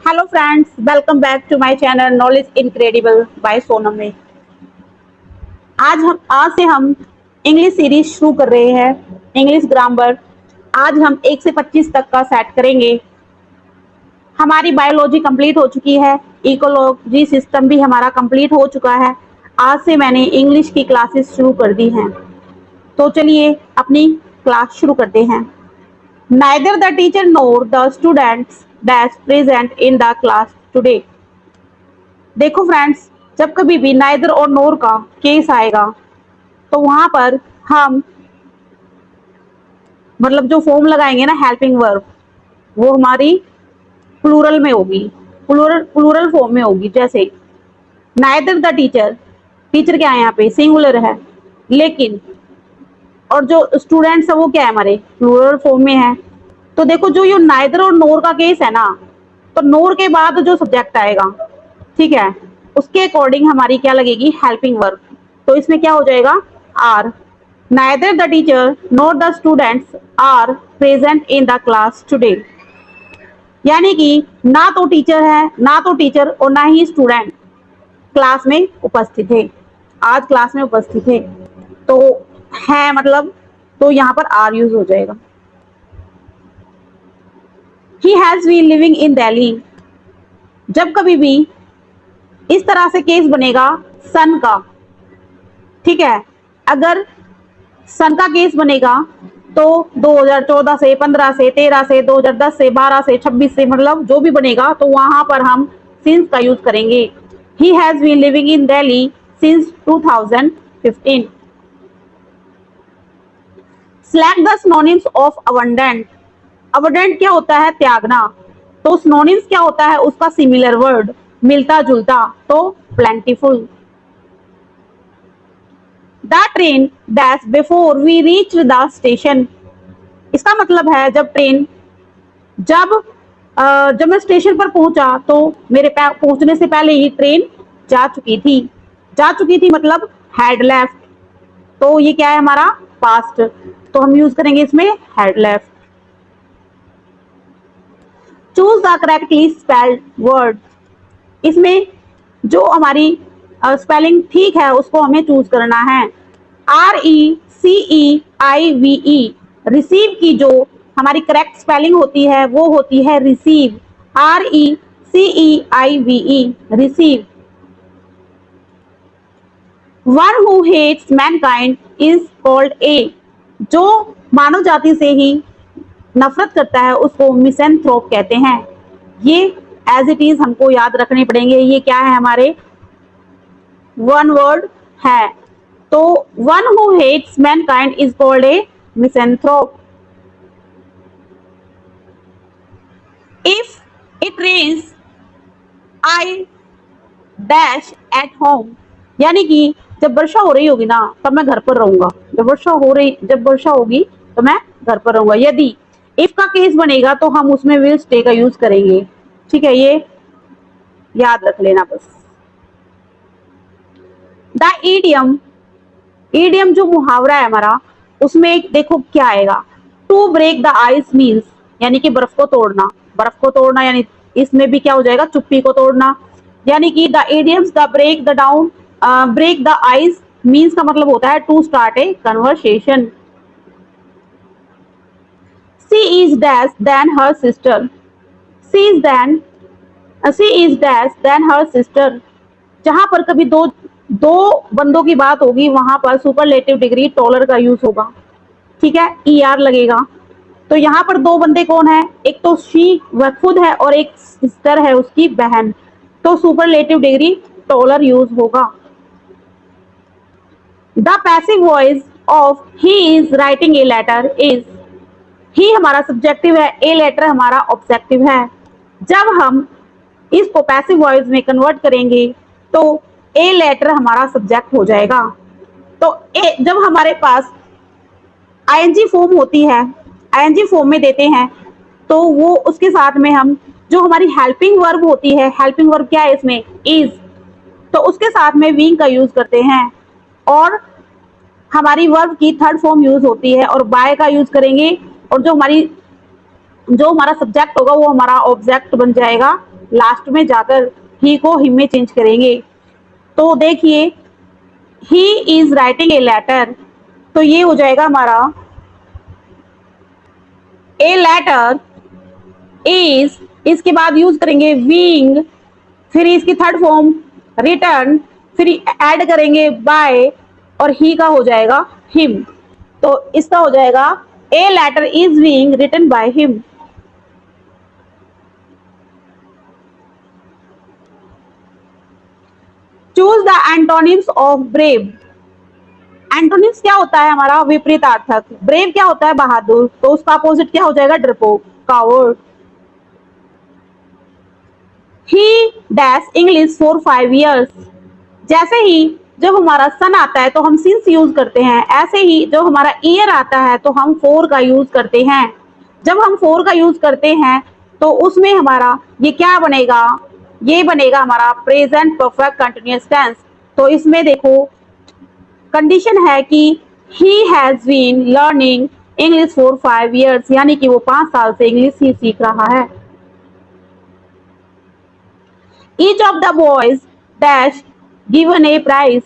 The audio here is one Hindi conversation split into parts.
Hello friends, welcome back to my channel knowledge incredible by Sonam में। आज से हम इंग्लिश सीरीज शुरू कर रहे हैं। इंग्लिश ग्रामर आज हम 1 से 25 तक का सेट करेंगे। हमारी बायोलॉजी कंप्लीट हो चुकी है, इकोलॉजी सिस्टम भी हमारा कंप्लीट हो चुका है। आज से मैंने इंग्लिश की क्लासेस शुरू कर दी हैं। तो चलिए अपनी क्लास शुरू करते हैं। Neither the teacher nor the students that's present in the class today। देखो फ्रेंड्स, जब कभी भी नाइदर और नोर का केस आएगा तो वहां पर हम मतलब जो फॉर्म लगाएंगे ना हेल्पिंग वर्ब, वो हमारी प्लूरल में होगी, प्लूरल फॉर्म में होगी। जैसे नाइदर द टीचर, टीचर क्या है यहाँ पे सिंगुलर है, लेकिन और जो स्टूडेंट्स है वो क्या है हमारे प्लूरल फॉर्म में है। तो देखो जो ये नाइदर और नोर का केस है ना, तो नोर के बाद जो सब्जेक्ट आएगा, ठीक है, उसके अकॉर्डिंग हमारी क्या लगेगी हेल्पिंग वर्ब। तो इसमें क्या हो जाएगा are. Neither the teacher nor the students are present in the class today. यानी कि ना तो टीचर है, ना तो टीचर और ना ही स्टूडेंट क्लास में उपस्थित है, आज क्लास में उपस्थित है। तो है मतलब, तो यहाँ पर आर यूज हो जाएगा। He has been living in Delhi। जब कभी भी इस तरह से केस बनेगा सन का, ठीक है, अगर सन का केस बनेगा तो 2014 से, 15 से, 13 से, 2010 से, 12 से, 26 से, मतलब जो भी बनेगा तो वहां पर हम सिंस का यूज करेंगे। He has been living in Delhi since 2015। Select the synonyms of abundant। Abundant क्या होता है त्यागना, तो सिनोनिम्स क्या होता है उसका सिमिलर वर्ड मिलता जुलता, तो plentiful. The train dash before we reach the station. इसका मतलब है जब ट्रेन जब मैं स्टेशन पर पहुंचा तो मेरे पहुंचने से पहले ही ट्रेन जा चुकी थी। जा चुकी थी मतलब हैड लेफ्ट, तो ये क्या है हमारा पास्ट, तो हम यूज करेंगे इसमें had left. Choose the correctly spelled word. इसमें जो हमारी स्पेलिंग ठीक है उसको हमें चूज करना है। RECEIVE, रिसीव की जो हमारी करेक्ट स्पेलिंग होती है वो होती है receive. RECEIVE, receive. One who hates mankind is called a. जो मानव जाति से ही नफरत करता है उसको मिसेंथ्रोप कहते हैं। ये एज इट इज हमको याद रखने पड़ेंगे। ये क्या है हमारे वन वर्ड है। तो one who hates mankind is called a misanthrope. If it rains I dash at home. यानी कि जब वर्षा हो रही होगी ना तब मैं घर पर रहूंगा। जब वर्षा होगी तो मैं घर पर रहूंगा। यदि इफ का केस बनेगा तो हम उसमें विल स्टे का यूज करेंगे। ठीक है, ये याद रख लेना बस। द ईडियम, ईडियम जो मुहावरा है हमारा, उसमें एक देखो क्या आएगा, to break the ice means, यानी कि बर्फ को तोड़ना। बर्फ को तोड़ना यानी इसमें भी क्या हो जाएगा चुप्पी को तोड़ना। यानी कि the idioms the break the down, break the ice means का मतलब होता है to start a conversation. She is dash than her sister। She is dash than her sister। जहां पर कभी दो बंदों की बात होगी वहां पर सुपरलेटिव डिग्री टॉलर का यूज होगा। ठीक है, ER लगेगा। तो यहाँ पर दो बंदे कौन है, एक तो शी वह खुद है और एक सिस्टर है उसकी बहन, तो सुपरलेटिव डिग्री टॉलर यूज होगा। The passive voice of he is writing a letter is. He हमारा सब्जेक्टिव है, ए लेटर हमारा ऑब्जेक्टिव है। जब हम इसको पैसिव वॉइस में कन्वर्ट करेंगे तो ए लेटर हमारा सब्जेक्ट हो जाएगा। तो जब हमारे पास ING फॉर्म होती है, ING फॉर्म में देते हैं तो वो उसके साथ में हम जो हमारी हेल्पिंग वर्ब होती है, हेल्पिंग वर्ब क्या है इसमें इज, तो उसके साथ में विंग का यूज करते हैं। और हमारी वर्ब की थर्ड फॉर्म यूज होती है और बाय का यूज करेंगे। और जो हमारा सब्जेक्ट होगा वो हमारा ऑब्जेक्ट बन जाएगा लास्ट में जाकर ही को हिम में चेंज करेंगे। तो देखिए he is writing a letter, तो ये हो जाएगा हमारा ए लेटर इज, इसके बाद यूज करेंगे बीइंग, फिर इसकी थर्ड फॉर्म रिटर्न, फिर ऐड करेंगे बाय और ही का हो जाएगा हिम। तो इसका हो जाएगा a letter is being written by him. Choose the antonyms of brave. Antonyms क्या होता है हमारा विपरीतार्थक। ब्रेव क्या होता है बहादुर, तो उसका अपोजिट क्या हो जाएगा डरपोक, coward. He dash English for 5 years। जैसे ही जब हमारा सन आता है तो हम सिंस यूज करते हैं, ऐसे ही जब हमारा ईयर आता है तो हम फोर का यूज करते हैं। जब हम फोर का यूज करते हैं तो उसमें हमारा ये क्या बनेगा, ये बनेगा हमारा प्रेजेंट परफेक्ट कंटिन्यूअस टेंस। तो इसमें देखो कंडीशन है कि he has been learning English for 5 years, यानी कि वो 5 साल से इंग्लिश ही सीख रहा है। Each of the boys dash given a prize।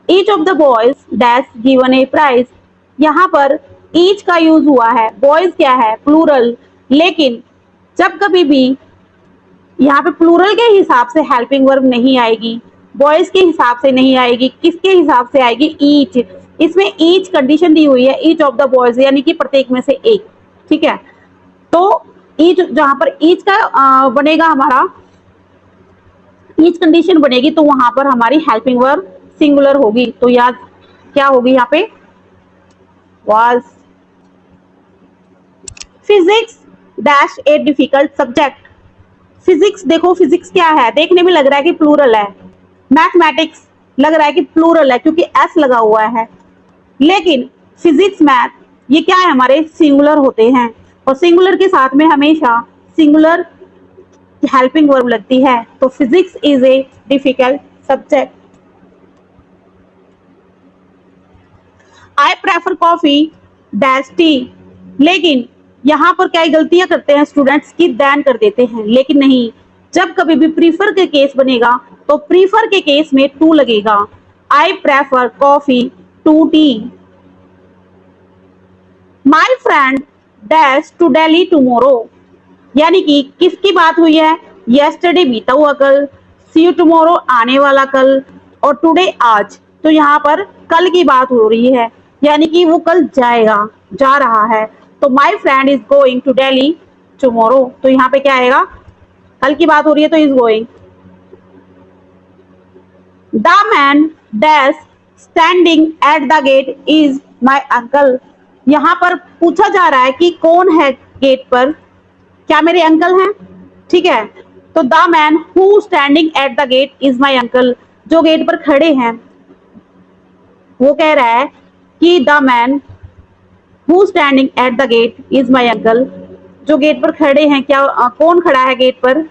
Each of the boys dash given a prize। यहाँ पर each का यूज हुआ है, boys क्या है प्लूरल, लेकिन जब कभी भी यहाँ पे प्लूरल के हिसाब से हेल्पिंग वर्ब नहीं आएगी, बॉयज के हिसाब से नहीं आएगी, किसके हिसाब से आएगी ईच। इसमें ईच कंडीशन दी हुई है, ईच ऑफ द बॉयज यानी कि प्रत्येक में से एक, ठीक है। तो ईच जहां पर ईच का बनेगा हमारा ईच कंडीशन बनेगी तो वहां पर हमारी हेल्पिंग वर्ब सिंगुलर होगी। तो याद क्या होगी यहाँ पे was. Physics dash a difficult subject. Physics देखो फिजिक्स क्या है, देखने में लग रहा है कि प्लूरल है। मैथमेटिक्स लग रहा है कि प्लूरल है क्योंकि एस लगा हुआ है, लेकिन फिजिक्स मैथ ये क्या है हमारे सिंगुलर होते हैं और सिंगुलर के साथ में हमेशा सिंगुलर हेल्पिंग वर्ब लगती है। तो physics is a difficult subject. I prefer coffee dash T. लेकिन यहाँ पर क्या गलतियां करते हैं स्टूडेंट्स की दैन कर देते हैं, लेकिन नहीं, जब कभी भी प्रीफर के केस बनेगा तो प्रीफर के केस में टू लगेगा। I prefer coffee to tea. My friend dash to Delhi tomorrow, यानी कि किसकी बात हुई है, येस्टरडे बीता हुआ कल, सी यू टुमारो आने वाला कल, और टुडे आज। तो यहाँ पर कल की बात हो रही है, यानी कि वो कल जाएगा, जा रहा है। तो my friend is going to Delhi tomorrow. तो यहाँ पे क्या आएगा, कल की बात हो रही है तो is going. The man dash standing at the gate is my uncle. यहाँ पर पूछा जा रहा है कि कौन है गेट पर, क्या मेरे अंकल हैं, ठीक है। तो the man who standing at the gate is my uncle, जो गेट पर खड़े हैं वो कह रहा है कि the man who standing at the gate is my uncle. जो गेट पर खड़े हैं, क्या कौन खड़ा है गेट पर,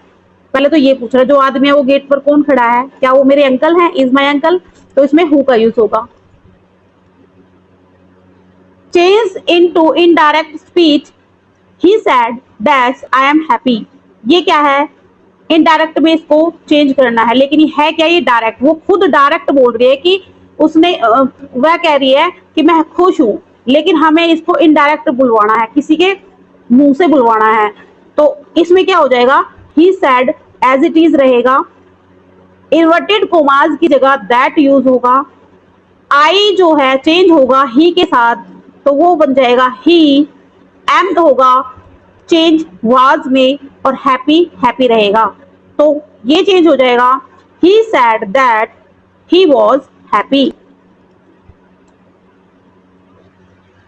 पहले तो ये पूछ रहा है जो आदमी है वो गेट पर कौन खड़ा है, क्या वो मेरे अंकल हैं, इज माई अंकल। तो इसमें हु का यूज होगा। Change into indirect speech he sad dash I am happy. ये क्या है, इनडायरेक्ट में इसको चेंज करना है, लेकिन ये है क्या, ये डायरेक्ट। वो खुद डायरेक्ट बोल रही है कि उसने वह कह रही है कि मैं खुश हूं, लेकिन हमें इसको इनडायरेक्ट बुलवाना है, किसी के मुंह से बुलवाना है। तो इसमें क्या हो जाएगा, he sad as it is रहेगा, इन्वर्टेड कोमास की जगह दैट यूज होगा, आई जो है चेंज होगा ही के साथ तो वो बन जाएगा ही, एम होगा चेंज वाज में, और हैप्पी हैप्पी रहेगा। तो ये चेंज हो जाएगा, he said that he was happy.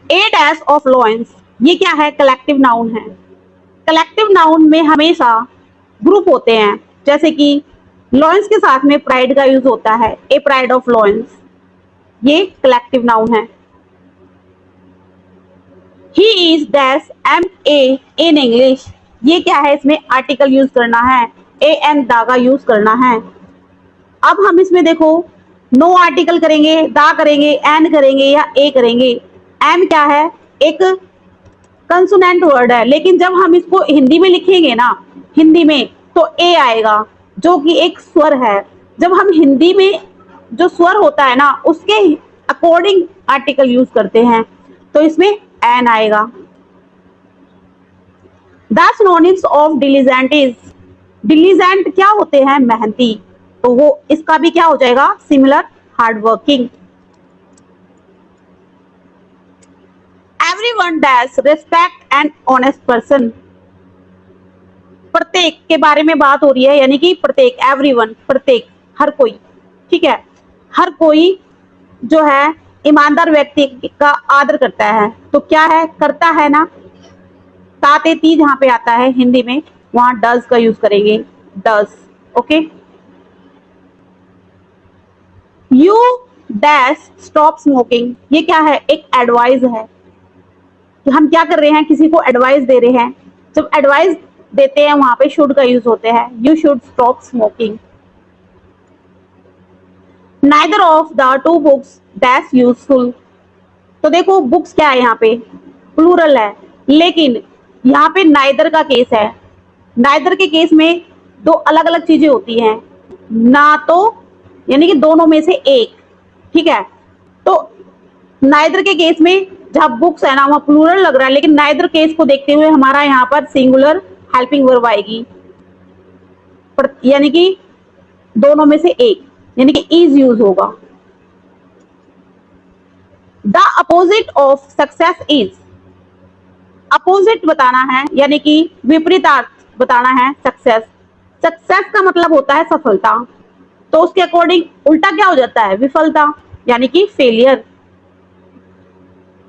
A dash of lions, ये क्या है, कलेक्टिव नाउन है। कलेक्टिव नाउन में हमेशा ग्रुप होते हैं, जैसे कि लॉयंस के साथ में प्राइड का यूज होता है, ए प्राइड ऑफ लॉयंस, ये कलेक्टिव नाउन है। He is dash M A in English, ये क्या है, इसमें आर्टिकल यूज करना है, ए एन दा का यूज करना है। अब हम इसमें देखो नो आर्टिकल करेंगे, दा करेंगे, एन करेंगे या ए करेंगे। एम क्या है, एक कंसोनेंट वर्ड है, लेकिन जब हम इसको हिंदी में लिखेंगे ना, हिंदी में तो ए आएगा, जो कि एक स्वर है। जब हम हिंदी में जो स्वर होता है ना, उसके अकॉर्डिंग आर्टिकल यूज करते हैं, तो इसमें एन आएगा। The synonyms of diligent is, diligent क्या होते हैं? मेहनती। तो वो इसका भी क्या हो जाएगा? Similar, hard working. Everyone dash respect and honest person, प्रत्येक के बारे में बात हो रही है, यानी कि प्रत्येक, एवरीवन प्रत्येक, हर कोई, ठीक है, हर कोई जो है ईमानदार व्यक्ति का आदर करता है। तो क्या है? करता है ना। ताते ती जहां पे आता है हिंदी में, वहां डज का यूज करेंगे, does. Okay. You dash stop smoking, ये क्या है? एक एडवाइस है कि हम क्या कर रहे हैं, किसी को एडवाइस दे रहे हैं। जब एडवाइस देते हैं वहां पे शुड का यूज होते हैं। You should stop smoking. Neither of the two books dash useful, तो देखो बुक्स क्या है, यहाँ पे प्लूरल है, लेकिन यहाँ पे नाइदर का केस है। नाइदर के केस में दो अलग अलग चीजें होती हैं, ना तो, यानी कि दोनों में से एक, ठीक है। तो नाइदर के केस में जहां बुक्स है ना, वहां प्लूरल लग रहा है, लेकिन नाइदर केस को देखते हुए हमारा यहाँ पर सिंगुलर हेल्पिंग वर्ब आएगी, यानी कि दोनों में से एक, यानी कि इज यूज होगा। The opposite of success is, opposite बताना है, यानी कि विपरीतार्थ बताना है सक्सेस। सक्सेस का मतलब होता है सफलता, तो उसके अकॉर्डिंग उल्टा क्या हो जाता है? विफलता, यानी कि फेलियर।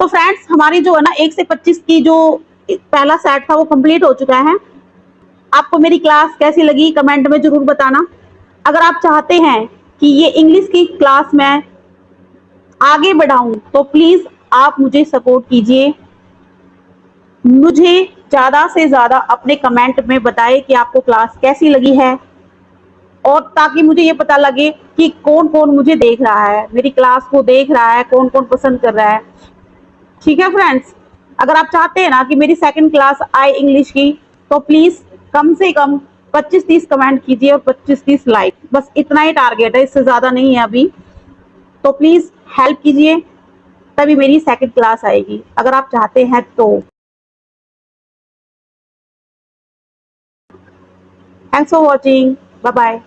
तो फ्रेंड्स, हमारी जो है ना 1 से 25 की जो पहला सेट था वो कंप्लीट हो चुका है। आपको मेरी क्लास कैसी लगी कमेंट में जरूर बताना। अगर आप चाहते हैं कि ये इंग्लिश की क्लास मैं आगे बढ़ाऊं, तो प्लीज आप मुझे सपोर्ट कीजिए। मुझे ज्यादा से ज्यादा अपने कमेंट में बताएं कि आपको क्लास कैसी लगी है, और ताकि मुझे ये पता लगे कि कौन कौन मुझे देख रहा है, मेरी क्लास को देख रहा है, कौन कौन पसंद कर रहा है। ठीक है फ्रेंड्स, अगर आप चाहते हैं ना कि मेरी सेकंड क्लास आए इंग्लिश की, तो प्लीज कम से कम 25-30 कमेंट कीजिए और 25-30 लाइक, बस इतना ही टारगेट है, इससे ज्यादा नहीं है अभी। तो प्लीज हेल्प कीजिए, तभी मेरी सेकंड क्लास आएगी, अगर आप चाहते हैं तो। Thanks for watching, bye bye.